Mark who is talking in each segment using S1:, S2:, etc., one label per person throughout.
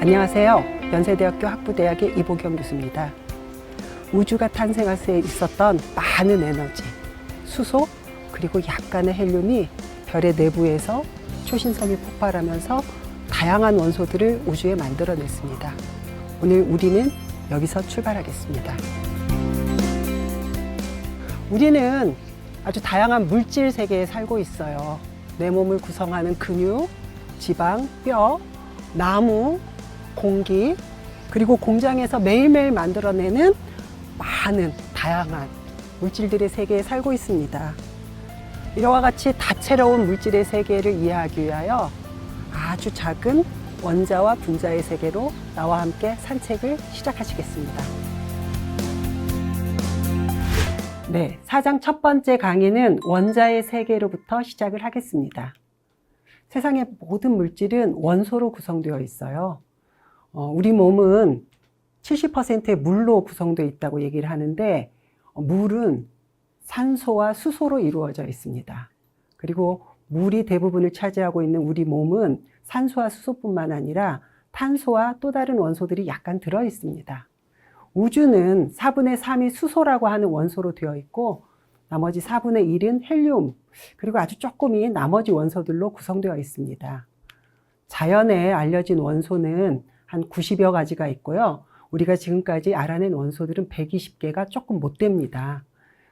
S1: 안녕하세요. 연세대학교 학부대학의 이보경 교수입니다. 우주가 탄생할 때 있었던 많은 에너지, 수소, 그리고 약간의 헬륨이 별의 내부에서 초신성이 폭발하면서 다양한 원소들을 우주에 만들어냈습니다. 오늘 우리는 여기서 출발하겠습니다. 우리는 아주 다양한 물질 세계에 살고 있어요. 내 몸을 구성하는 근육, 지방, 뼈, 나무, 공기, 그리고 공장에서 매일매일 만들어내는 많은 다양한 물질들의 세계에 살고 있습니다. 이와 같이 다채로운 물질의 세계를 이해하기 위하여 아주 작은 원자와 분자의 세계로 나와 함께 산책을 시작하시겠습니다. 네, 4장 첫 번째 강의는 원자의 세계로부터 시작을 하겠습니다. 세상의 모든 물질은 원소로 구성되어 있어요. 우리 몸은 70%의 물로 구성되어 있다고 얘기를 하는데 물은 산소와 수소로 이루어져 있습니다. 그리고 물이 대부분을 차지하고 있는 우리 몸은 산소와 수소뿐만 아니라 탄소와 또 다른 원소들이 약간 들어 있습니다. 우주는 4분의 3이 수소라고 하는 원소로 되어 있고 나머지 4분의 1은 헬륨, 그리고 아주 조금이 나머지 원소들로 구성되어 있습니다. 자연에 알려진 원소는 한 90여 가지가 있고요. 우리가 지금까지 알아낸 원소들은 120개가 조금 못 됩니다.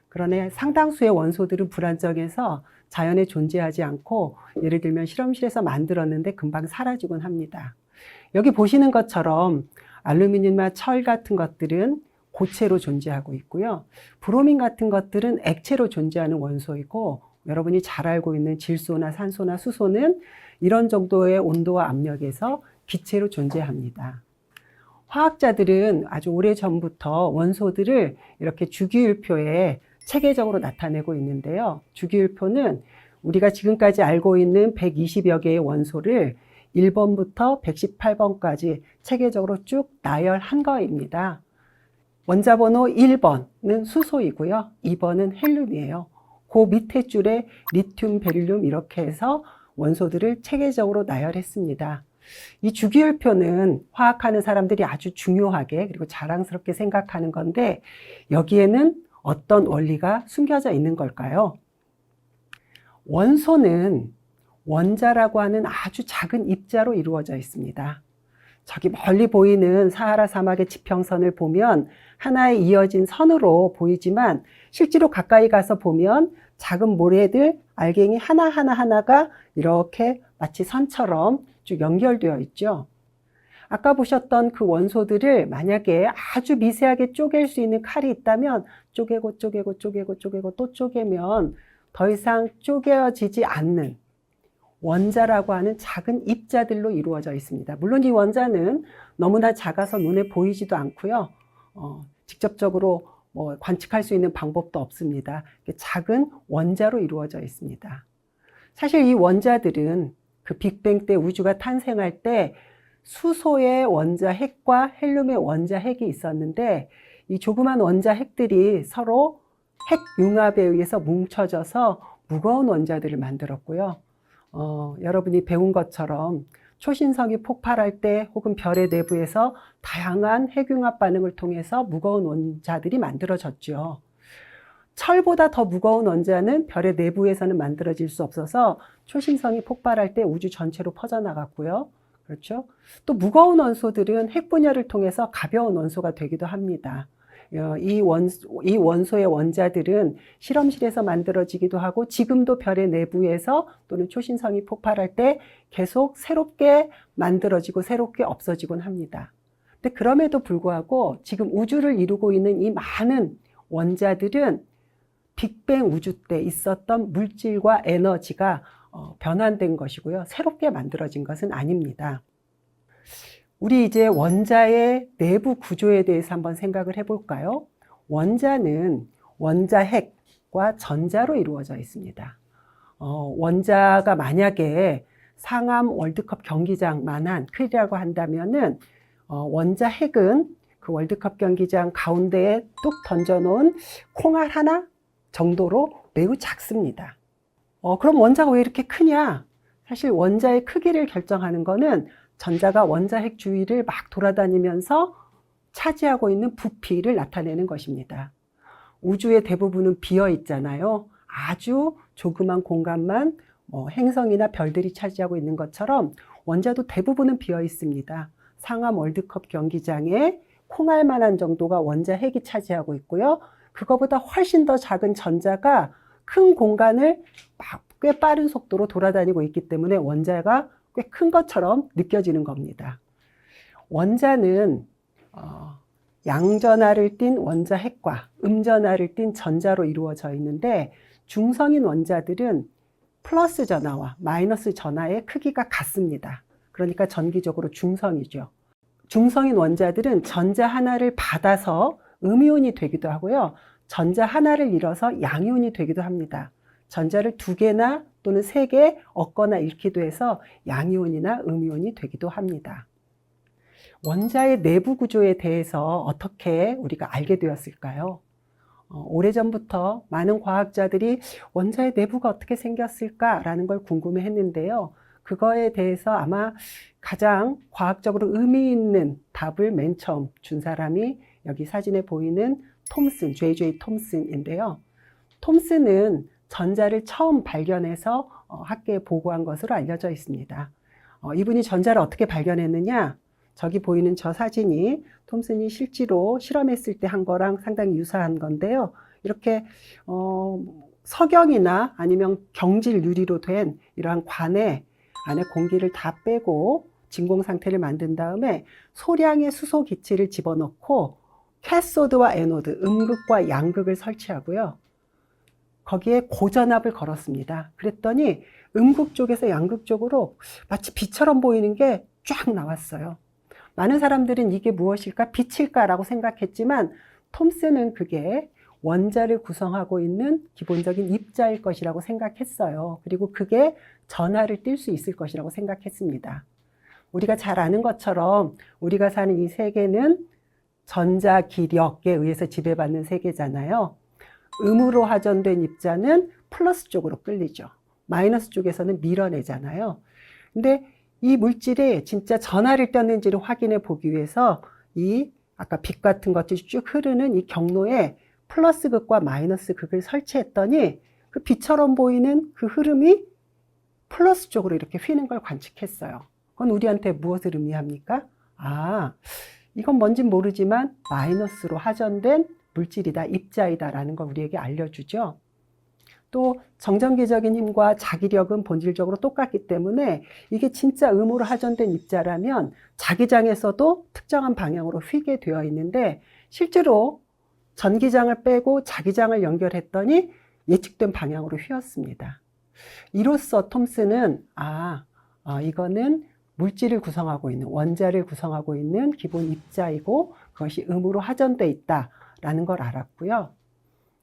S1: 그러나 상당수의 원소들은 불안정해서 자연에 존재하지 않고 예를 들면 실험실에서 만들었는데 금방 사라지곤 합니다. 여기 보시는 것처럼 알루미늄이나 철 같은 것들은 고체로 존재하고 있고요. 브로민 같은 것들은 액체로 존재하는 원소이고 여러분이 잘 알고 있는 질소나 산소나 수소는 이런 정도의 온도와 압력에서 기체로 존재합니다. 화학자들은 아주 오래전부터 원소들을 이렇게 주기율표에 체계적으로 나타내고 있는데요. 주기율표는 우리가 지금까지 알고 있는 120여 개의 원소를 1번부터 118번까지 체계적으로 쭉 나열한 거입니다. 원자번호 1번은 수소이고요. 2번은 헬륨이에요. 그 밑에 줄에 리튬, 베릴륨 이렇게 해서 원소들을 체계적으로 나열했습니다. 이 주기율표는 화학하는 사람들이 아주 중요하게 그리고 자랑스럽게 생각하는 건데 여기에는 어떤 원리가 숨겨져 있는 걸까요? 원소는 원자라고 하는 아주 작은 입자로 이루어져 있습니다. 저기 멀리 보이는 사하라 사막의 지평선을 보면 하나의 이어진 선으로 보이지만 실제로 가까이 가서 보면 작은 모래들, 알갱이 하나가 이렇게 마치 선처럼 쭉 연결되어 있죠. 아까 보셨던 그 원소들을 만약에 아주 미세하게 쪼갤 수 있는 칼이 있다면 쪼개고 또 쪼개면 더 이상 쪼개지지 않는 원자라고 하는 작은 입자들로 이루어져 있습니다. 물론 이 원자는 너무나 작아서 눈에 보이지도 않고요. 직접적으로 관측할 수 있는 방법도 없습니다. 작은 원자로 이루어져 있습니다. 사실 이 원자들은 그 빅뱅 때 우주가 탄생할 때 수소의 원자 핵과 헬륨의 원자 핵이 있었는데 이 조그만 원자 핵들이 서로 핵 융합에 의해서 뭉쳐져서 무거운 원자들을 만들었고요. 여러분이 배운 것처럼 초신성이 폭발할 때 혹은 별의 내부에서 다양한 핵융합 반응을 통해서 무거운 원자들이 만들어졌죠. 철보다 더 무거운 원자는 별의 내부에서는 만들어질 수 없어서 초신성이 폭발할 때 우주 전체로 퍼져나갔고요. 그렇죠? 또 무거운 원소들은 핵 분열을 통해서 가벼운 원소가 되기도 합니다. 이 원소의 원자들은 실험실에서 만들어지기도 하고 지금도 별의 내부에서 또는 초신성이 폭발할 때 계속 새롭게 만들어지고 새롭게 없어지곤 합니다. 근데 그럼에도 불구하고 지금 우주를 이루고 있는 이 많은 원자들은 빅뱅 우주 때 있었던 물질과 에너지가 변환된 것이고요. 새롭게 만들어진 것은 아닙니다. 우리 이제 원자의 내부 구조에 대해서 한번 생각을 해볼까요? 원자는 원자 핵과 전자로 이루어져 있습니다. 원자가 만약에 상암 월드컵 경기장만한 크기라고 한다면은 원자 핵은 그 월드컵 경기장 가운데에 뚝 던져놓은 콩알 하나 정도로 매우 작습니다. 그럼 원자가 왜 이렇게 크냐? 사실 원자의 크기를 결정하는 거는 전자가 원자핵 주위를 막 돌아다니면서 차지하고 있는 부피를 나타내는 것입니다. 우주의 대부분은 비어 있잖아요. 아주 조그만 공간만 행성이나 별들이 차지하고 있는 것처럼 원자도 대부분은 비어 있습니다. 상암 월드컵 경기장에 콩알만한 정도가 원자핵이 차지하고 있고요. 그거보다 훨씬 더 작은 전자가 큰 공간을 꽤 빠른 속도로 돌아다니고 있기 때문에 원자가 꽤 큰 것처럼 느껴지는 겁니다. 원자는 양전하를 띤 원자핵과 음전하를 띤 전자로 이루어져 있는데, 중성인 원자들은 플러스 전하와 마이너스 전하의 크기가 같습니다. 그러니까 전기적으로 중성이죠. 중성인 원자들은 전자 하나를 받아서 음이온이 되기도 하고요. 전자 하나를 잃어서 양이온이 되기도 합니다. 전자를 2개나 또는 3개 얻거나 잃기도 해서 양이온이나 음이온이 되기도 합니다. 원자의 내부 구조에 대해서 어떻게 우리가 알게 되었을까요? 오래전부터 많은 과학자들이 원자의 내부가 어떻게 생겼을까라는 걸 궁금해 했는데요. 그거에 대해서 아마 가장 과학적으로 의미 있는 답을 맨 처음 준 사람이 여기 사진에 보이는 톰슨, J.J. 톰슨인데요. 톰슨은 전자를 처음 발견해서 학계에 보고한 것으로 알려져 있습니다. 이분이 전자를 어떻게 발견했느냐? 저기 보이는 저 사진이 톰슨이 실제로 실험했을 때 한 거랑 상당히 유사한 건데요. 이렇게 석영이나 아니면 경질 유리로 된 이러한 관에 안에 공기를 다 빼고 진공 상태를 만든 다음에 소량의 수소 기체를 집어넣고 캐소드와 에노드, 음극과 양극을 설치하고요. 거기에 고전압을 걸었습니다. 그랬더니 음극 쪽에서 양극 쪽으로 마치 빛처럼 보이는 게 쫙 나왔어요. 많은 사람들은 이게 무엇일까? 빛일까라고 생각했지만 톰슨은 그게 원자를 구성하고 있는 기본적인 입자일 것이라고 생각했어요. 그리고 그게 전하를 띌 수 있을 것이라고 생각했습니다. 우리가 잘 아는 것처럼 우리가 사는 이 세계는 전자 기력에 의해서 지배받는 세계잖아요. 음으로 하전된 입자는 플러스 쪽으로 끌리죠. 마이너스 쪽에서는 밀어내잖아요. 근데 이 물질이 진짜 전하를 떴는지를 확인해 보기 위해서 이 아까 빛 같은 것들이 쭉 흐르는 이 경로에 플러스 극과 마이너스 극을 설치했더니 그 빛처럼 보이는 그 흐름이 플러스 쪽으로 이렇게 휘는 걸 관측했어요. 그건 우리한테 무엇을 의미합니까? 이건 뭔진 모르지만 마이너스로 하전된 물질이다, 입자이다라는 걸 우리에게 알려주죠. 또 정전기적인 힘과 자기력은 본질적으로 똑같기 때문에 이게 진짜 음으로 하전된 입자라면 자기장에서도 특정한 방향으로 휘게 되어 있는데, 실제로 전기장을 빼고 자기장을 연결했더니 예측된 방향으로 휘었습니다. 이로써 톰슨은 이거는 물질을 구성하고 있는, 원자를 구성하고 있는 기본 입자이고 그것이 음으로 하전돼 있다라는 걸 알았고요.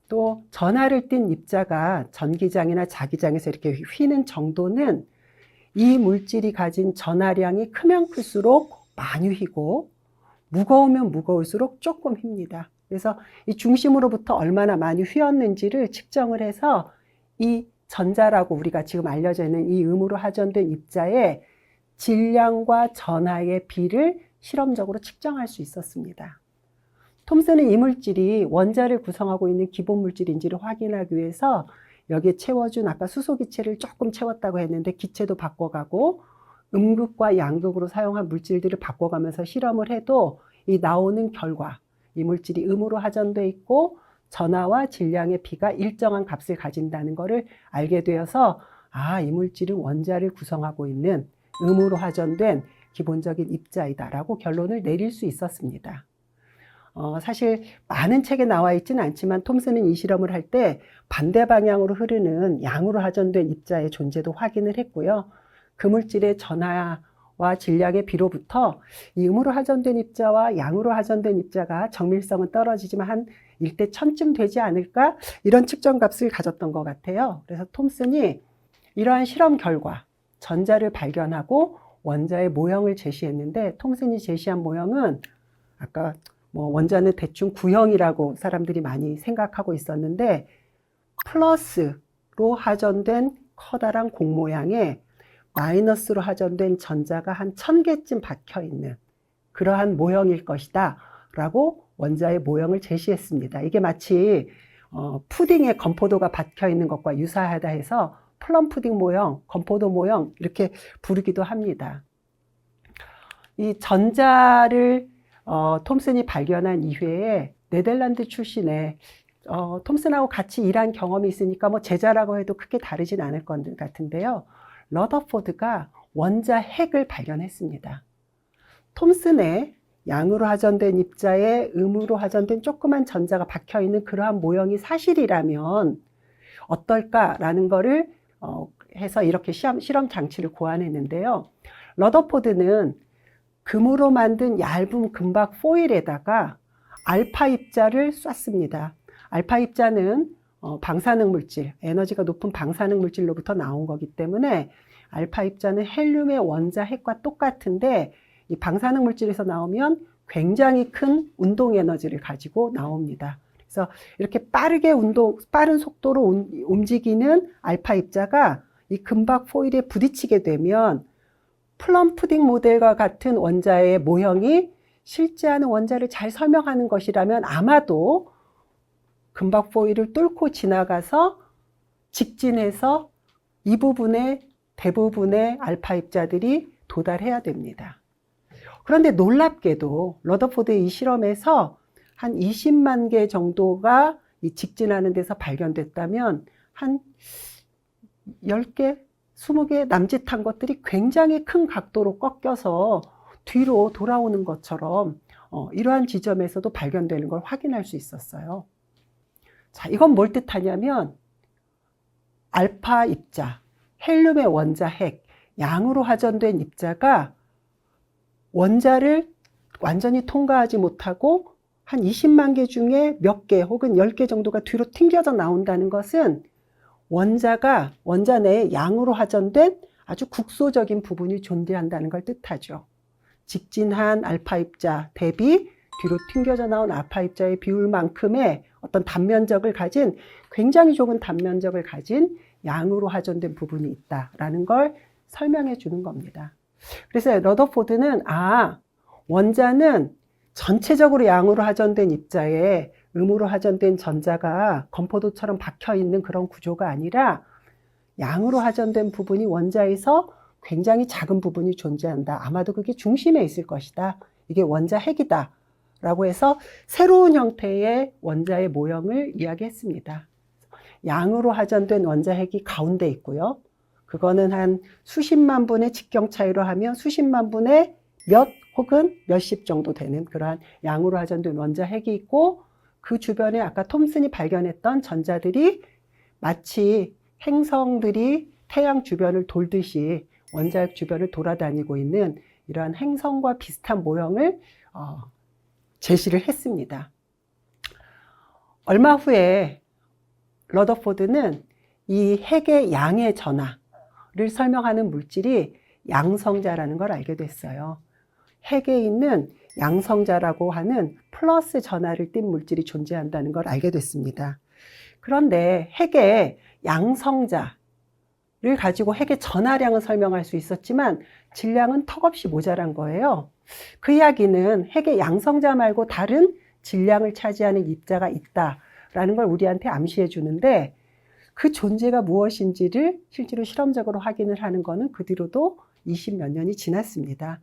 S1: 또 전하를 띤 입자가 전기장이나 자기장에서 이렇게 휘는 정도는 이 물질이 가진 전하량이 크면 클수록 많이 휘고 무거우면 무거울수록 조금 휩니다. 그래서 이 중심으로부터 얼마나 많이 휘었는지를 측정을 해서 이 전자라고 우리가 지금 알려져 있는 이 음으로 하전된 입자의 질량과 전하의 비를 실험적으로 측정할 수 있었습니다. 톰슨은 이 물질이 원자를 구성하고 있는 기본 물질인지를 확인하기 위해서 여기에 채워준 아까 수소 기체를 조금 채웠다고 했는데 기체도 바꿔가고 음극과 양극으로 사용한 물질들을 바꿔가면서 실험을 해도 이 나오는 결과, 이 물질이 음으로 하전돼 있고 전하와 질량의 비가 일정한 값을 가진다는 것을 알게 되어서 이 물질은 원자를 구성하고 있는 음으로 하전된 기본적인 입자이다라고 결론을 내릴 수 있었습니다. 사실 많은 책에 나와 있지는 않지만 톰슨은 이 실험을 할 때 반대 방향으로 흐르는 양으로 하전된 입자의 존재도 확인을 했고요. 그 물질의 전하와 질량의 비로부터 이 음으로 하전된 입자와 양으로 하전된 입자가 정밀성은 떨어지지만 한 1대 1000쯤 되지 않을까? 이런 측정 값을 가졌던 것 같아요. 그래서 톰슨이 이러한 실험 결과 전자를 발견하고 원자의 모형을 제시했는데, 톰슨이 제시한 모형은 아까 원자는 대충 구형이라고 사람들이 많이 생각하고 있었는데 플러스로 하전된 커다란 공 모양에 마이너스로 하전된 전자가 한 1000개쯤 박혀 있는 그러한 모형일 것이다 라고 원자의 모형을 제시했습니다. 이게 마치 푸딩에 건포도가 박혀 있는 것과 유사하다 해서 플럼 푸딩 모형, 건포도 모형 이렇게 부르기도 합니다. 이 전자를 톰슨이 발견한 이후에 네덜란드 출신의 톰슨하고 같이 일한 경험이 있으니까 뭐 제자라고 해도 크게 다르진 않을 것 같은데요. 러더포드가 원자 핵을 발견했습니다. 톰슨의 양으로 하전된 입자에 음으로 하전된 조그만 전자가 박혀 있는 그러한 모형이 사실이라면 어떨까라는 거를 해서 이렇게 실험 장치를 고안했는데요. 러더포드는 금으로 만든 얇은 금박 포일에다가 알파 입자를 쐈습니다. 알파 입자는 방사능 물질, 에너지가 높은 방사능 물질로부터 나온 거기 때문에 알파 입자는 헬륨의 원자 핵과 똑같은데 이 방사능 물질에서 나오면 굉장히 큰 운동 에너지를 가지고 나옵니다. 그래서 이렇게 빠른 속도로 움직이는 알파 입자가 이 금박 포일에 부딪히게 되면 플럼 푸딩 모델과 같은 원자의 모형이 실제하는 원자를 잘 설명하는 것이라면 아마도 금박 포일을 뚫고 지나가서 직진해서 이 부분에 대부분의 알파 입자들이 도달해야 됩니다. 그런데 놀랍게도 러더포드의 이 실험에서 한 20만 개 정도가 이 직진하는 데서 발견됐다면 한 10개, 20개 남짓한 것들이 굉장히 큰 각도로 꺾여서 뒤로 돌아오는 것처럼 이러한 지점에서도 발견되는 걸 확인할 수 있었어요. 자, 이건 뭘 뜻하냐면 알파 입자, 헬륨의 원자 핵, 양으로 하전된 입자가 원자를 완전히 통과하지 못하고 한 20만 개 중에 몇 개 혹은 10개 정도가 뒤로 튕겨져 나온다는 것은 원자 내에 양으로 하전된 아주 국소적인 부분이 존재한다는 걸 뜻하죠. 직진한 알파 입자 대비 뒤로 튕겨져 나온 알파 입자의 비율만큼의 어떤 단면적을 가진 굉장히 좁은 단면적을 가진 양으로 하전된 부분이 있다라는 걸 설명해 주는 겁니다. 그래서 러더포드는 원자는 전체적으로 양으로 하전된 입자에 음으로 하전된 전자가 건포도처럼 박혀 있는 그런 구조가 아니라 양으로 하전된 부분이 원자에서 굉장히 작은 부분이 존재한다. 아마도 그게 중심에 있을 것이다. 이게 원자 핵이다. 라고 해서 새로운 형태의 원자의 모형을 이야기했습니다. 양으로 하전된 원자 핵이 가운데 있고요. 그거는 한 수십만 분의 직경 차이로 하면 수십만 분의 몇 혹은 몇십 정도 되는 그러한 양으로 하전된 원자 핵이 있고 그 주변에 아까 톰슨이 발견했던 전자들이 마치 행성들이 태양 주변을 돌듯이 원자핵 주변을 돌아다니고 있는 이러한 행성과 비슷한 모형을 제시를 했습니다. 얼마 후에 러더포드는 이 핵의 양의 전하를 설명하는 물질이 양성자라는 걸 알게 됐어요. 핵에 있는 양성자라고 하는 플러스 전하를 띤 물질이 존재한다는 걸 알게 됐습니다. 그런데 핵의 양성자를 가지고 핵의 전하량을 설명할 수 있었지만 질량은 턱없이 모자란 거예요. 그 이야기는 핵의 양성자 말고 다른 질량을 차지하는 입자가 있다라는 걸 우리한테 암시해 주는데 그 존재가 무엇인지를 실제로 실험적으로 확인을 하는 것은 그 뒤로도 20몇 년이 지났습니다.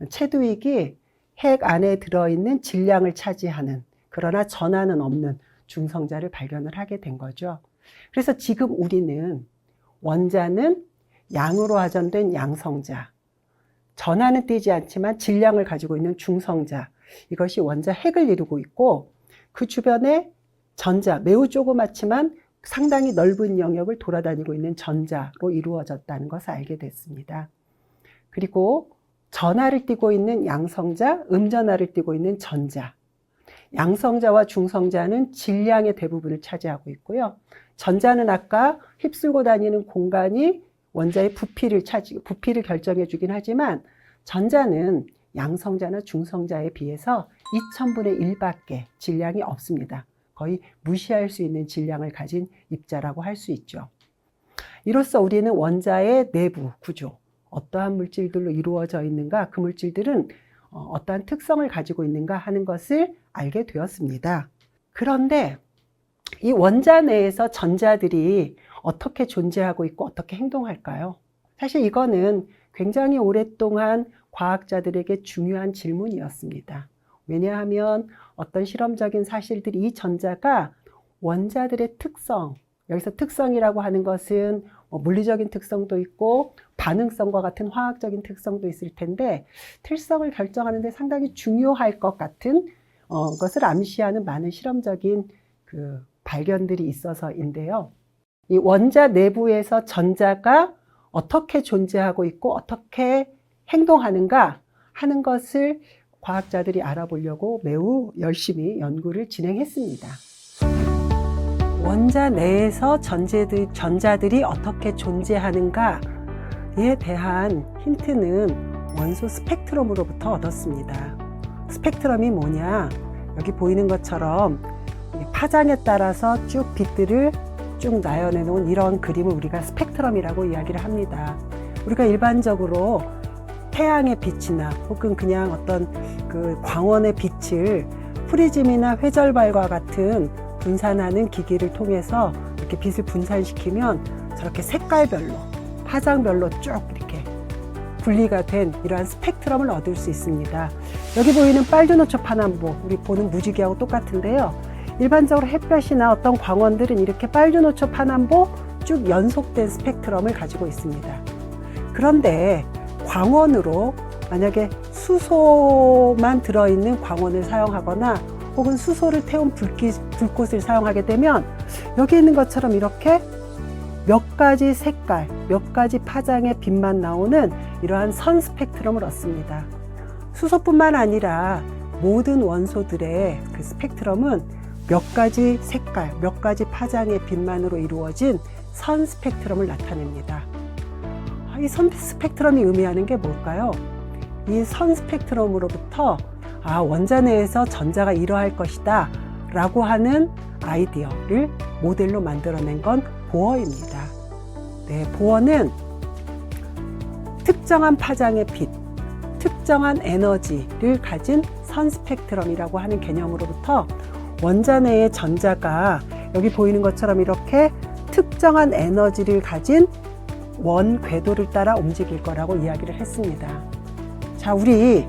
S1: 체드윅이 핵 안에 들어있는 질량을 차지하는 그러나 전하는 없는 중성자를 발견을 하게 된 거죠. 그래서 지금 우리는 원자는 양으로 하전된 양성자, 전하는 띄지 않지만 질량을 가지고 있는 중성자, 이것이 원자 핵을 이루고 있고 그 주변에 전자, 매우 조그맣지만 상당히 넓은 영역을 돌아다니고 있는 전자로 이루어졌다는 것을 알게 됐습니다. 그리고 전하를 띠고 있는 양성자, 음전하를 띠고 있는 전자. 양성자와 중성자는 질량의 대부분을 차지하고 있고요. 전자는 아까 휩쓸고 다니는 공간이 원자의 부피를 결정해 주긴 하지만 전자는 양성자나 중성자에 비해서 2000분의 1밖에 질량이 없습니다. 거의 무시할 수 있는 질량을 가진 입자라고 할 수 있죠. 이로써 우리는 원자의 내부 구조, 어떠한 물질들로 이루어져 있는가, 그 물질들은 어떠한 특성을 가지고 있는가 하는 것을 알게 되었습니다. 그런데 이 원자 내에서 전자들이 어떻게 존재하고 있고 어떻게 행동할까요? 사실 이거는 굉장히 오랫동안 과학자들에게 중요한 질문이었습니다. 왜냐하면 어떤 실험적인 사실들이 이 전자가 원자들의 특성, 여기서 특성이라고 하는 것은 물리적인 특성도 있고 반응성과 같은 화학적인 특성도 있을 텐데, 특성을 결정하는 데 상당히 중요할 것 같은 것을 암시하는 많은 실험적인 발견들이 있어서인데요. 이 원자 내부에서 전자가 어떻게 존재하고 있고 어떻게 행동하는가 하는 것을 과학자들이 알아보려고 매우 열심히 연구를 진행했습니다. 원자 내에서 전자들이 어떻게 존재하는가에 대한 힌트는 원소 스펙트럼으로부터 얻었습니다. 스펙트럼이 뭐냐? 여기 보이는 것처럼 파장에 따라서 쭉 빛들을 쭉 나열해 놓은 이런 그림을 우리가 스펙트럼이라고 이야기를 합니다. 우리가 일반적으로 태양의 빛이나 혹은 그냥 어떤 광원의 빛을 프리즘이나 회절발과 같은 분산하는 기기를 통해서 이렇게 빛을 분산시키면 저렇게 색깔별로, 파장별로 쭉 이렇게 분리가 된 이러한 스펙트럼을 얻을 수 있습니다. 여기 보이는 빨주노초 파남보, 우리 보는 무지개하고 똑같은데요. 일반적으로 햇볕이나 어떤 광원들은 이렇게 빨주노초 파남보 쭉 연속된 스펙트럼을 가지고 있습니다. 그런데 광원으로 만약에 수소만 들어있는 광원을 사용하거나 혹은 수소를 태운 불꽃을 사용하게 되면 여기 있는 것처럼 이렇게 몇 가지 색깔, 몇 가지 파장의 빛만 나오는 이러한 선 스펙트럼을 얻습니다. 수소뿐만 아니라 모든 원소들의 그 스펙트럼은 몇 가지 색깔, 몇 가지 파장의 빛만으로 이루어진 선 스펙트럼을 나타냅니다. 이 선 스펙트럼이 의미하는 게 뭘까요? 이 선 스펙트럼으로부터 원자 내에서 전자가 이러할 것이다 라고 하는 아이디어를 모델로 만들어낸 건 보어입니다. 네, 보어는 특정한 파장의 빛, 특정한 에너지를 가진 선 스펙트럼이라고 하는 개념으로부터 원자 내의 전자가 여기 보이는 것처럼 이렇게 특정한 에너지를 가진 원 궤도를 따라 움직일 거라고 이야기를 했습니다. 자, 우리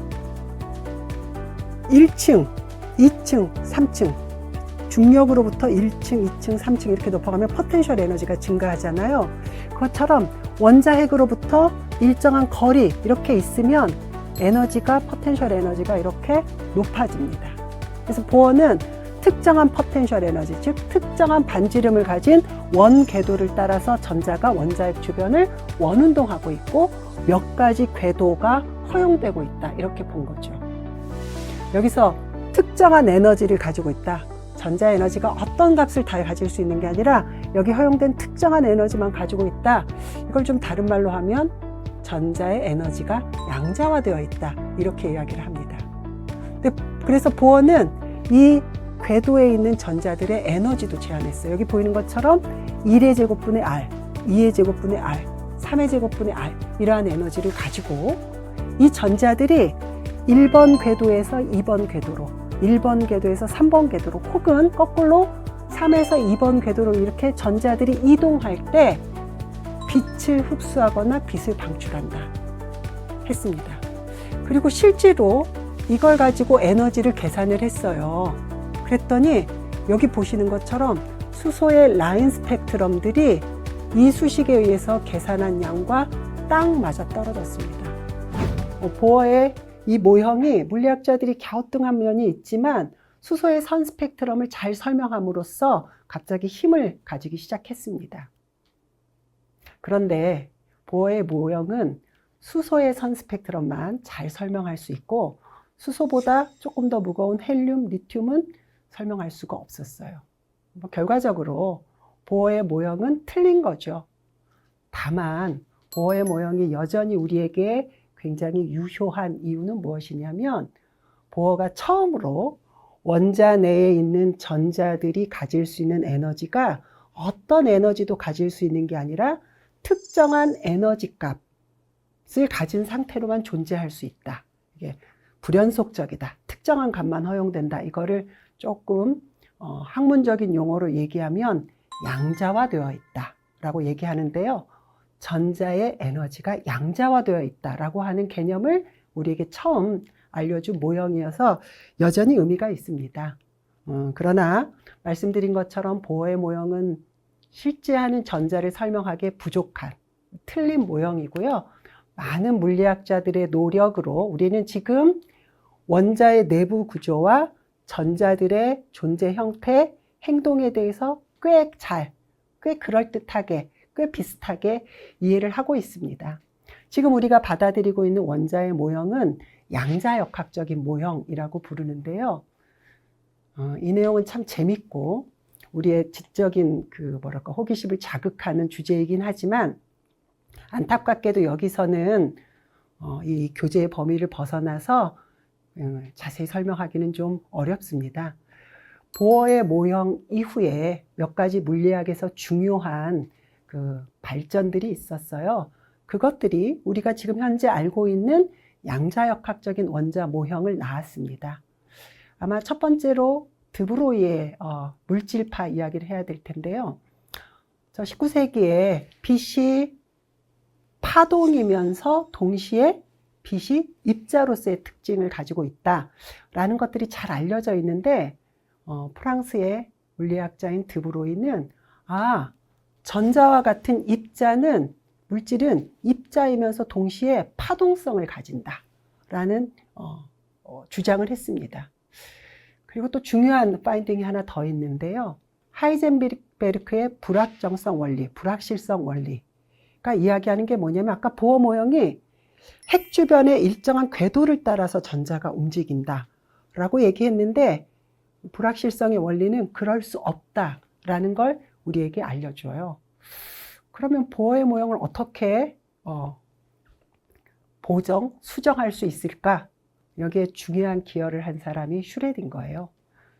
S1: 1층, 2층, 3층 중력으로부터 1층, 2층, 3층 이렇게 높아가면 포텐셜 에너지가 증가하잖아요. 그것처럼 원자핵으로부터 일정한 거리 이렇게 있으면 에너지가, 포텐셜 에너지가 이렇게 높아집니다. 그래서 보어는 특정한 포텐셜 에너지, 즉 특정한 반지름을 가진 원 궤도를 따라서 전자가 원자핵 주변을 원운동하고 있고 몇 가지 궤도가 허용되고 있다, 이렇게 본 거죠. 여기서 특정한 에너지를 가지고 있다. 전자 에너지가 어떤 값을 다 가질 수 있는 게 아니라 여기 허용된 특정한 에너지만 가지고 있다. 이걸 좀 다른 말로 하면 전자의 에너지가 양자화되어 있다, 이렇게 이야기를 합니다. 그래서 보어는 이 궤도에 있는 전자들의 에너지도 제한했어요. 여기 보이는 것처럼 1의 제곱분의 R, 2의 제곱분의 R, 3의 제곱분의 R 이러한 에너지를 가지고 이 전자들이 1번 궤도에서 2번 궤도로, 1번 궤도에서 3번 궤도로 혹은 거꾸로 3에서 2번 궤도로 이렇게 전자들이 이동할 때 빛을 흡수하거나 빛을 방출한다 했습니다. 그리고 실제로 이걸 가지고 에너지를 계산을 했어요. 그랬더니 여기 보시는 것처럼 수소의 라인 스펙트럼들이 이 수식에 의해서 계산한 양과 딱 맞아 떨어졌습니다. 보어의 이 모형이 물리학자들이 갸우뚱한 면이 있지만 수소의 선 스펙트럼을 잘 설명함으로써 갑자기 힘을 가지기 시작했습니다. 그런데 보어의 모형은 수소의 선 스펙트럼만 잘 설명할 수 있고 수소보다 조금 더 무거운 헬륨, 리튬은 설명할 수가 없었어요. 결과적으로 보어의 모형은 틀린 거죠. 다만 보어의 모형이 여전히 우리에게 굉장히 유효한 이유는 무엇이냐면 보어가 처음으로 원자 내에 있는 전자들이 가질 수 있는 에너지가 어떤 에너지도 가질 수 있는 게 아니라 특정한 에너지 값, 가진 상태로만 존재할 수 있다. 이게 불연속적이다. 특정한 값만 허용된다. 이거를 조금 학문적인 용어로 얘기하면 양자화되어 있다라고 얘기하는데요. 전자의 에너지가 양자화되어 있다라고 하는 개념을 우리에게 처음 알려준 모형이어서 여전히 의미가 있습니다. 그러나 말씀드린 것처럼 보어의 모형은 실제 하는 전자를 설명하기에 부족한 틀린 모형이고요. 많은 물리학자들의 노력으로 우리는 지금 원자의 내부 구조와 전자들의 존재 형태, 행동에 대해서 꽤 그럴듯하게, 꽤 비슷하게 이해를 하고 있습니다. 지금 우리가 받아들이고 있는 원자의 모형은 양자역학적인 모형이라고 부르는데요. 이 내용은 참 재밌고 우리의 지적인 호기심을 자극하는 주제이긴 하지만 안타깝게도 여기서는 이 교재의 범위를 벗어나서 자세히 설명하기는 좀 어렵습니다. 보어의 모형 이후에 몇 가지 물리학에서 중요한 발전들이 있었어요. 그것들이 우리가 지금 현재 알고 있는 양자역학적인 원자 모형을 낳았습니다. 아마 첫 번째로 드브로이의 물질파 이야기를 해야 될 텐데요. 19세기에 빛이 파동이면서 동시에 빛이 입자로서의 특징을 가지고 있다라는 것들이 잘 알려져 있는데 프랑스의 물리학자인 드브로이는 전자와 같은 물질은 입자이면서 동시에 파동성을 가진다라는 주장을 했습니다. 그리고 또 중요한 파인딩이 하나 더 있는데요. 하이젠베르크의 불확정성 원리, 불확실성 원리가 이야기하는 게 뭐냐면 아까 보어 모형이 핵 주변의 일정한 궤도를 따라서 전자가 움직인다라고 얘기했는데 불확실성의 원리는 그럴 수 없다라는 걸 우리에게 알려줘요. 그러면 보어의 모형을 어떻게 수정할 수 있을까? 여기에 중요한 기여를 한 사람이 슈레딩거예요.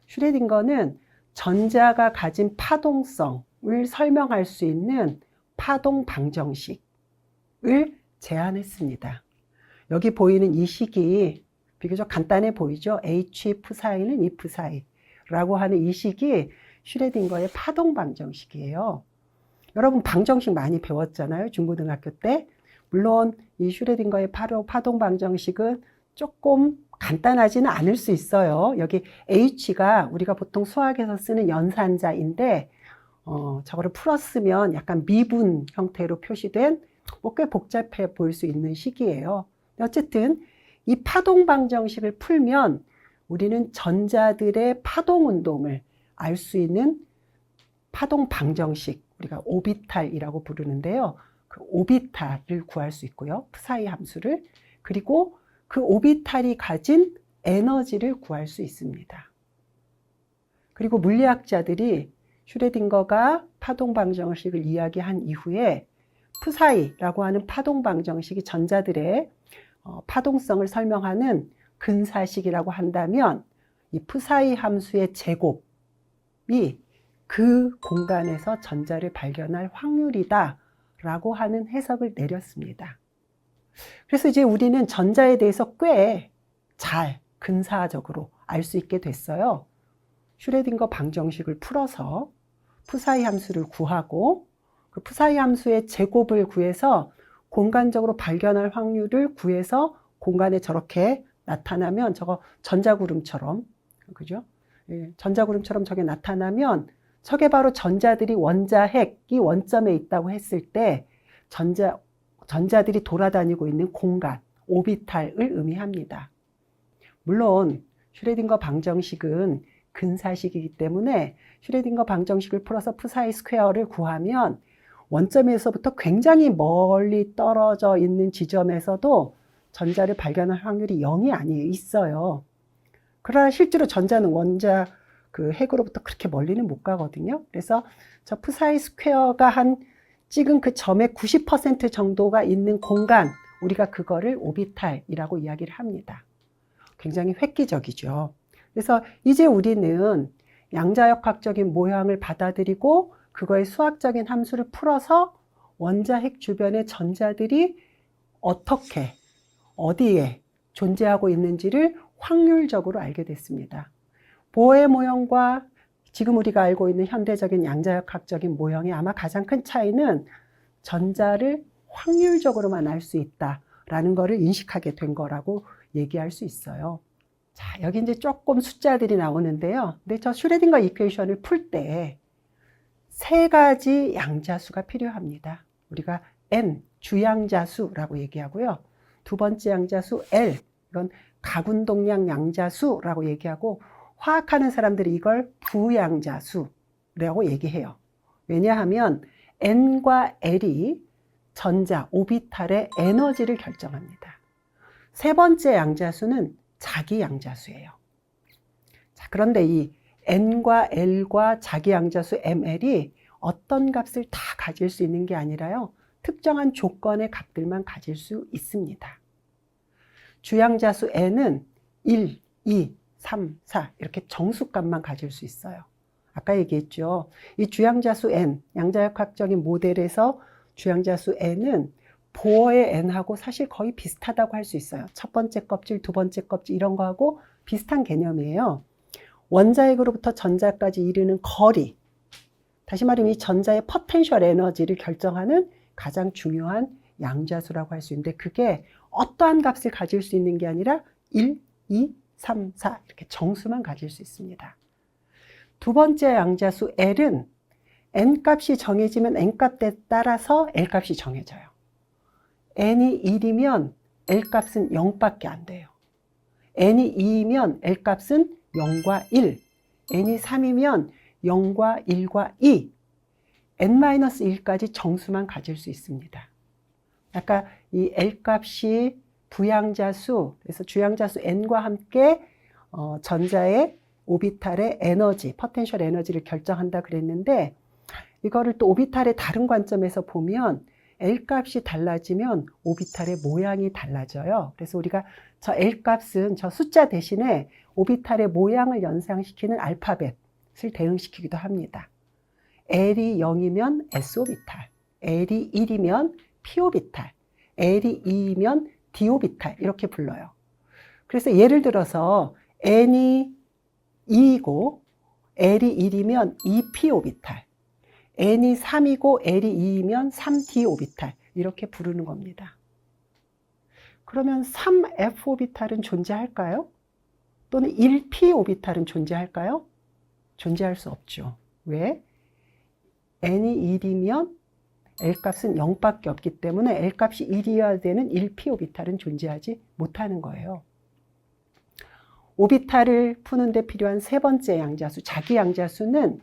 S1: 슈레딩거는 전자가 가진 파동성을 설명할 수 있는 파동 방정식을 제안했습니다. 여기 보이는 이 식이 비교적 간단해 보이죠? H 프사이는 E 프사이라고 하는 이 식이 슈레딩거의 파동 방정식이에요. 여러분 방정식 많이 배웠잖아요. 중고등학교 때. 물론 이 슈레딩거의 파동 방정식은 조금 간단하지는 않을 수 있어요. 여기 H가 우리가 보통 수학에서 쓰는 연산자인데 저거를 풀었으면 약간 미분 형태로 표시된 꽤 복잡해 보일 수 있는 식이에요. 어쨌든 이 파동 방정식을 풀면 우리는 전자들의 파동 운동을 알 수 있는 파동 방정식, 우리가 오비탈이라고 부르는데요. 그 오비탈을 구할 수 있고요. 프사이 함수를. 그리고 그 오비탈이 가진 에너지를 구할 수 있습니다. 그리고 물리학자들이 슈레딩거가 파동 방정식을 이야기한 이후에 프사이라고 하는 파동 방정식이 전자들의 파동성을 설명하는 근사식이라고 한다면 이 프사이 함수의 제곱이 그 공간에서 전자를 발견할 확률이다 라고 하는 해석을 내렸습니다. 그래서 이제 우리는 전자에 대해서 꽤 잘 근사적으로 알 수 있게 됐어요. 슈레딩거 방정식을 풀어서 프사이 함수를 구하고 그 프사이 함수의 제곱을 구해서 공간적으로 발견할 확률을 구해서 공간에 저렇게 나타나면 저거 전자구름처럼, 그죠? 전자구름처럼 저게 나타나면 저게 바로 전자들이 원자핵이 원점에 있다고 했을 때 전자들이 돌아다니고 있는 공간, 오비탈을 의미합니다. 물론 슈레딩거 방정식은 근사식이기 때문에 슈레딩거 방정식을 풀어서 프사이 스퀘어를 구하면 원점에서부터 굉장히 멀리 떨어져 있는 지점에서도 전자를 발견할 확률이 0이 아니에요. 있어요. 그러나 실제로 전자는 원자 핵으로부터 그렇게 멀리는 못 가거든요. 그래서 저 프사이 스퀘어가 찍은 그 점의 90% 정도가 있는 공간, 우리가 그거를 오비탈이라고 이야기를 합니다. 굉장히 획기적이죠. 그래서 이제 우리는 양자역학적인 모양을 받아들이고 그거의 수학적인 함수를 풀어서 원자 핵 주변의 전자들이 어떻게, 어디에 존재하고 있는지를 확률적으로 알게 됐습니다. 보호의 모형과 지금 우리가 알고 있는 현대적인 양자역학적인 모형의 아마 가장 큰 차이는 전자를 확률적으로만 알 수 있다라는 것을 인식하게 된 거라고 얘기할 수 있어요. 자, 여기 이제 조금 숫자들이 나오는데요. 근데 저 슈레딩거 이퀘이션을 풀 때 세 가지 양자수가 필요합니다. 우리가 N, 주양자수라고 얘기하고요. 두 번째 양자수 L, 이건 가군동량 양자수라고 얘기하고, 화학하는 사람들이 이걸 부양자수라고 얘기해요. 왜냐하면 N과 L이 전자, 오비탈의 에너지를 결정합니다. 세 번째 양자수는 자기 양자수예요. 자, 그런데 이 N과 L과 자기 양자수 ML이 어떤 값을 다 가질 수 있는 게 아니라요. 특정한 조건의 값들만 가질 수 있습니다. 주양자수 N은 1, 2, 3, 4 이렇게 정수값만 가질 수 있어요. 아까 얘기했죠. 이 주양자수 N, 양자역학적인 모델에서 주양자수 N은 보어의 N하고 사실 거의 비슷하다고 할 수 있어요. 첫 번째 껍질, 두 번째 껍질 이런 거하고 비슷한 개념이에요. 원자핵으로부터 전자까지 이르는 거리, 다시 말하면 이 전자의 포텐셜 에너지를 결정하는 가장 중요한 양자수라고 할 수 있는데, 그게 어떠한 값을 가질 수 있는 게 아니라 1, 2, 3, 4 이렇게 정수만 가질 수 있습니다. 두 번째 양자수 L은 N값이 정해지면 N값에 따라서 L값이 정해져요. N이 1이면 L값은 0밖에 안 돼요. N이 2이면 L값은 0과 1, N이 3이면 0과 1과 2, N-1까지 정수만 가질 수 있습니다. 아까 이 L값이 부양자수, 그래서 주양자수 N과 함께 전자의 오비탈의 에너지, 포텐셜 에너지를 결정한다 그랬는데, 이거를 또 오비탈의 다른 관점에서 보면 L값이 달라지면 오비탈의 모양이 달라져요. 그래서 우리가 저 L값은 저 숫자 대신에 오비탈의 모양을 연상시키는 알파벳을 대응시키기도 합니다. L이 0이면 S오비탈, L이 1이면 P오비탈, L이 2이면 D오비탈 이렇게 불러요. 그래서 예를 들어서 N이 2이고 L이 1이면 2P오비탈, N이 3이고 L이 2이면 3D-오비탈 이렇게 부르는 겁니다. 그러면 3F-오비탈은 존재할까요? 또는 1P-오비탈은 존재할까요? 존재할 수 없죠. 왜? N이 1이면 L값은 0밖에 없기 때문에 L값이 1이어야 되는 1P-오비탈은 존재하지 못하는 거예요. 오비탈을 푸는 데 필요한 세 번째 양자수, 자기 양자수는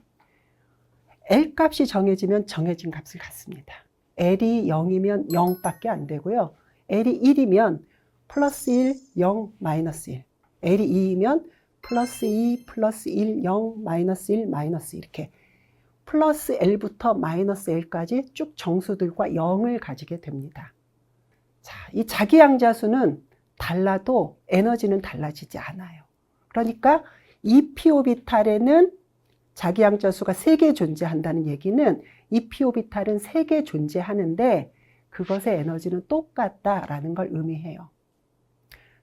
S1: L값이 정해지면 정해진 값을 갖습니다. L이 0이면 0밖에 안 되고요. L이 1이면 플러스 1, 0, 마이너스 1. L이 2이면 플러스 2, 플러스 1, 0, 마이너스 1, 마이너스 이렇게 플러스 L부터 마이너스 L까지 쭉 정수들과 0을 가지게 됩니다. 자, 이 자기 양자수는 달라도 에너지는 달라지지 않아요. 그러니까 2p-오비탈에는 자기 양자수가 3개 존재한다는 얘기는 2p-오비탈은 3개 존재하는데 그것의 에너지는 똑같다라는 걸 의미해요.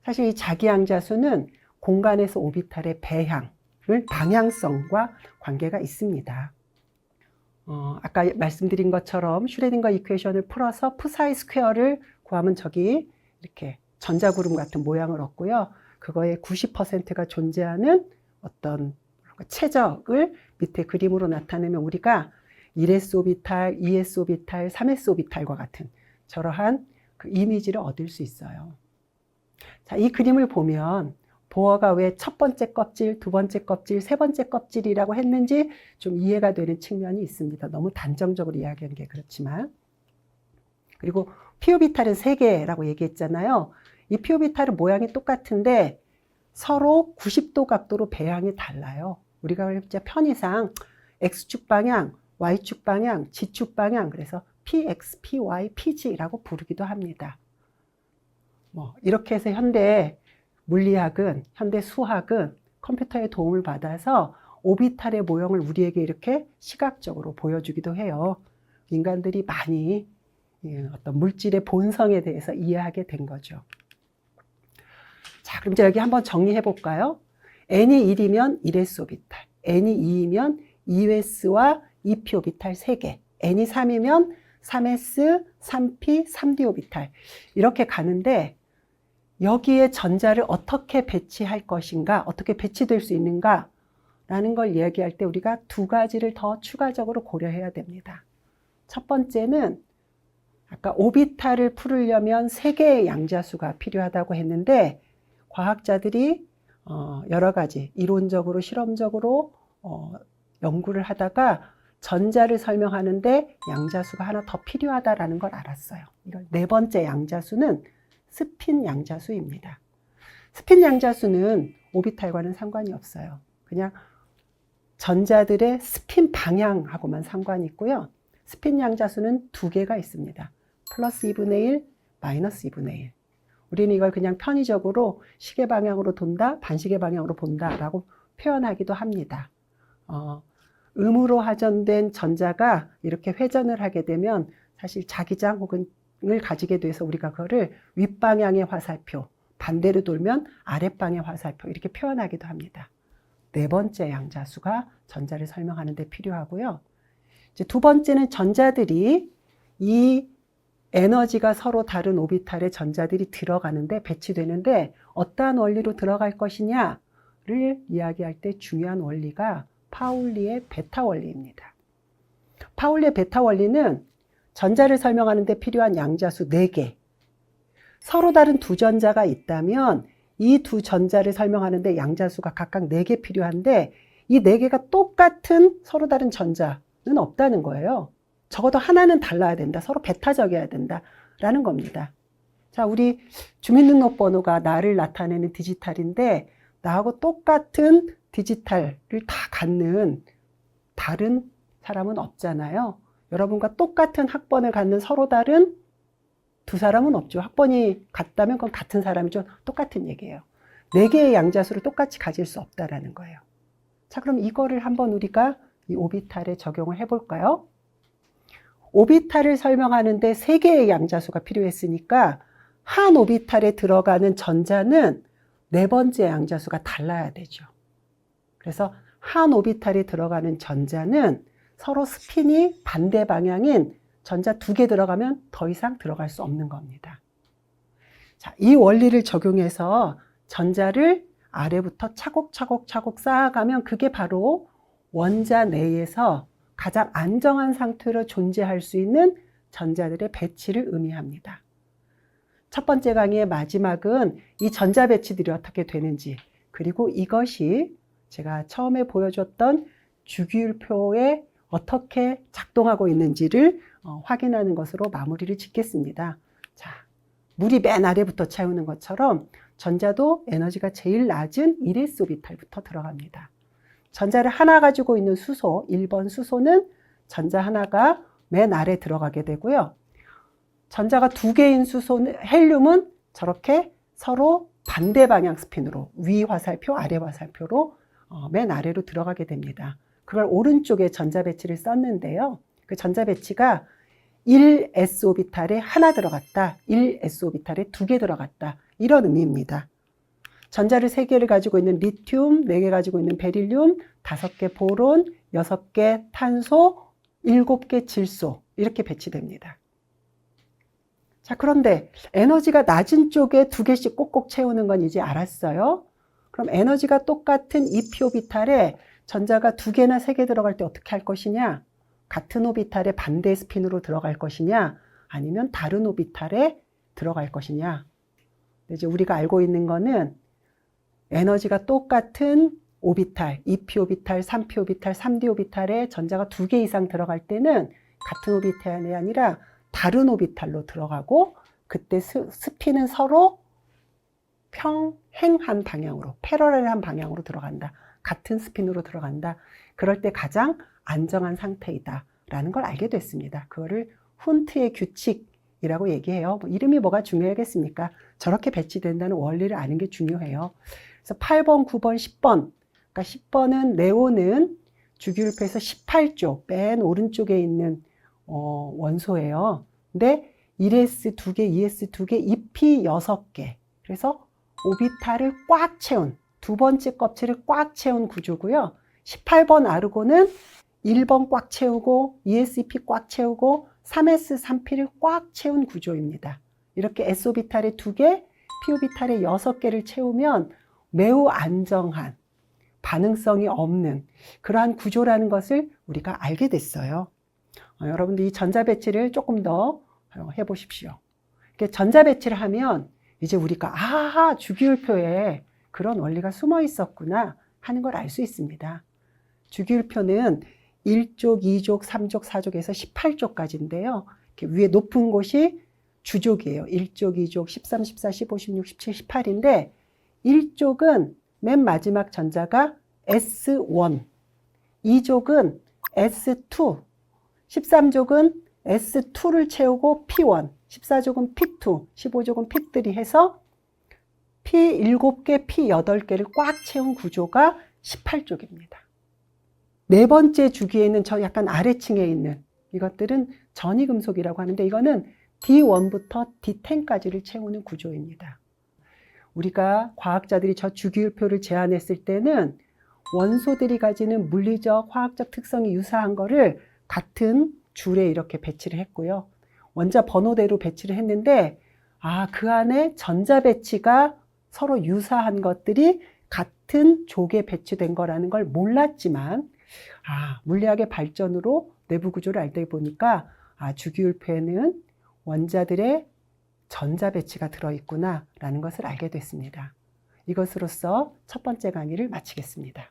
S1: 사실 이 자기 양자수는 공간에서 오비탈의 배향을 방향성과 관계가 있습니다. 아까 말씀드린 것처럼 슈레딩거 이퀘이션을 풀어서 푸사이 스퀘어를 구하면 저기 이렇게 전자구름 같은 모양을 얻고요. 그거의 90%가 존재하는 어떤 최적을 밑에 그림으로 나타내면 우리가 1s-오비탈, 2s-오비탈, 3s-오비탈과 같은 저러한 그 이미지를 얻을 수 있어요. 자, 이 그림을 보면 보어가 왜 첫 번째 껍질, 두 번째 껍질, 세 번째 껍질이라고 했는지 좀 이해가 되는 측면이 있습니다. 너무 단정적으로 이야기하는 게 그렇지만. 그리고 p-오비탈은 3개라고 얘기했잖아요. 이 p-오비탈은 모양이 똑같은데 서로 90도 각도로 배향이 달라요. 우리가 진짜 편의상 X축 방향, Y축 방향, G축 방향, 그래서 PX, PY, PG라고 부르기도 합니다. 이렇게 해서 현대 물리학은, 현대 수학은 컴퓨터의 도움을 받아서 오비탈의 모형을 우리에게 이렇게 시각적으로 보여주기도 해요. 인간들이 많이 어떤 물질의 본성에 대해서 이해하게 된 거죠. 자, 그럼 이제 여기 한번 정리해 볼까요? n이 1이면 1s 오비탈, n이 2이면 2s와 2p 오비탈 3개, n이 3이면 3s, 3p, 3d 오비탈 이렇게 가는데 여기에 전자를 어떻게 배치할 것인가, 어떻게 배치될 수 있는가 라는 걸 이야기할 때 우리가 두 가지를 더 추가적으로 고려해야 됩니다. 첫 번째는 아까 오비탈을 풀으려면 3개의 양자수가 필요하다고 했는데 과학자들이 여러 가지 이론적으로 실험적으로 연구를 하다가 전자를 설명하는데 양자수가 하나 더 필요하다라는 걸 알았어요. 이걸 네 번째 양자수는 스핀 양자수입니다. 스핀 양자수는 오비탈과는 상관이 없어요. 그냥 전자들의 스핀 방향하고만 상관이 있고요. 스핀 양자수는 두 개가 있습니다. 플러스 2분의 1, 마이너스 2분의 1. 우리는 이걸 그냥 편의적으로 시계 방향으로 돈다, 반시계 방향으로 본다라고 표현하기도 합니다. 음으로 하전된 전자가 이렇게 회전을 하게 되면 사실 자기장 혹은 을 가지게 돼서 우리가 그거를 윗방향의 화살표, 반대로 돌면 아랫방향의 화살표 이렇게 표현하기도 합니다. 네 번째 양자수가 전자를 설명하는 데 필요하고요. 이제 두 번째는 전자들이 이 에너지가 서로 다른 오비탈에 전자들이 들어가는데 배치되는데 어떠한 원리로 들어갈 것이냐를 이야기할 때 중요한 원리가 파울리의 베타 원리입니다. 파울리의 베타 원리는 전자를 설명하는 데 필요한 양자수 4개, 서로 다른 두 전자가 있다면 이 두 전자를 설명하는 데 양자수가 각각 4개 필요한데 이 4개가 똑같은 서로 다른 전자는 없다는 거예요. 적어도 하나는 달라야 된다. 서로 베타적이어야 된다라는 겁니다. 자, 우리 주민등록번호가 나를 나타내는 디지털인데 나하고 똑같은 디지털을 다 갖는 다른 사람은 없잖아요. 여러분과 똑같은 학번을 갖는 서로 다른 두 사람은 없죠. 학번이 같다면 그건 같은 사람이죠. 똑같은 얘기예요. 4개의 양자수를 똑같이 가질 수 없다라는 거예요. 자, 그럼 이거를 한번 우리가 이 오비탈에 적용을 해볼까요? 오비탈을 설명하는데 3개의 양자수가 필요했으니까 한 오비탈에 들어가는 전자는 4번째 양자수가 달라야 되죠. 그래서 한 오비탈에 들어가는 전자는 서로 스핀이 반대 방향인 전자 2개 들어가면 더 이상 들어갈 수 없는 겁니다. 자, 이 원리를 적용해서 전자를 아래부터 차곡차곡 쌓아가면 그게 바로 원자 내에서 가장 안정한 상태로 존재할 수 있는 전자들의 배치를 의미합니다. 첫 번째 강의의 마지막은 이 전자 배치들이 어떻게 되는지, 그리고 이것이 제가 처음에 보여줬던 주기율표에 어떻게 작동하고 있는지를 확인하는 것으로 마무리를 짓겠습니다. 자, 물이 맨 아래부터 채우는 것처럼 전자도 에너지가 제일 낮은 1s 오비탈부터 들어갑니다. 전자를 하나 가지고 있는 수소, 1번 수소는 전자 하나가 맨 아래 들어가게 되고요. 전자가 2개인 수소는, 헬륨은 저렇게 서로 반대 방향 스핀으로 위 화살표, 아래 화살표로 맨 아래로 들어가게 됩니다. 그걸 오른쪽에 전자 배치를 썼는데요. 그 전자 배치가 1s 오비탈에 하나 들어갔다, 1s 오비탈에 2개 들어갔다, 이런 의미입니다. 전자를 3개를 가지고 있는 리튬, 4개 가지고 있는 베릴륨, 5개 보론, 6개 탄소, 7개 질소 이렇게 배치됩니다. 자, 그런데 에너지가 낮은 쪽에 2개씩 꼭꼭 채우는 건 이제 알았어요. 그럼 에너지가 똑같은 2p 오비탈에 전자가 2개나 3개 들어갈 때 어떻게 할 것이냐? 같은 오비탈에 반대 스핀으로 들어갈 것이냐? 아니면 다른 오비탈에 들어갈 것이냐? 이제 우리가 알고 있는 거는 에너지가 똑같은 오비탈, 2p 오비탈, 3p 오비탈, 3d 오비탈에 전자가 2개 이상 들어갈 때는 같은 오비탈이 아니라 다른 오비탈로 들어가고 그때 스핀은 서로 평행한 방향으로, 패러렐한 방향으로 들어간다. 같은 스핀으로 들어간다. 그럴 때 가장 안정한 상태이다 라는 걸 알게 됐습니다. 그거를 훈트의 규칙이라고 얘기해요. 이름이 뭐가 중요하겠습니까? 저렇게 배치된다는 원리를 아는 게 중요해요. 그래서 8번, 9번, 10번. 그러니까 10번은 네온은 주기율표에서 18쪽 맨 오른쪽에 있는 원소예요. 근데 1s 2개, 2s 2개, 잎이 6개. 그래서 오비탈을 꽉 채운, 두 번째 껍질을 꽉 채운 구조고요. 18번 아르곤은 1번 꽉 채우고 2sp 꽉 채우고 3s 3p를 꽉 채운 구조입니다. 이렇게 s오비탈에 2개, p오비탈에 6개를 채우면 매우 안정한, 반응성이 없는 그러한 구조라는 것을 우리가 알게 됐어요. 여러분들 이 전자배치를 조금 더 해보십시오. 전자배치를 하면 이제 우리가 아하, 주기율표에 그런 원리가 숨어 있었구나 하는 걸 알 수 있습니다. 주기율표는 1족, 2족, 3족, 4족에서 18족까지인데요. 위에 높은 곳이 주족이에요. 1족, 2족, 13, 14, 15, 16, 17, 18인데 1족은 맨 마지막 전자가 S1, 2족은 S2, 13족은 S2를 채우고 P1, 14족은 P2, 15족은 P3 해서 P7개, P8개를 꽉 채운 구조가 18족입니다. 네 번째 주기에는 저 약간 아래층에 있는 이것들은 전이금속이라고 하는데 이거는 D1부터 D10까지를 채우는 구조입니다. 우리가 과학자들이 저 주기율표를 제안했을 때는 원소들이 가지는 물리적, 화학적 특성이 유사한 거를 같은 줄에 이렇게 배치를 했고요. 원자 번호대로 배치를 했는데 그 안에 전자 배치가 서로 유사한 것들이 같은 족에 배치된 거라는 걸 몰랐지만 물리학의 발전으로 내부 구조를 알다 보니까 주기율표에는 원자들의 전자 배치가 들어있구나 라는 것을 알게 됐습니다. 이것으로서 첫 번째 강의를 마치겠습니다.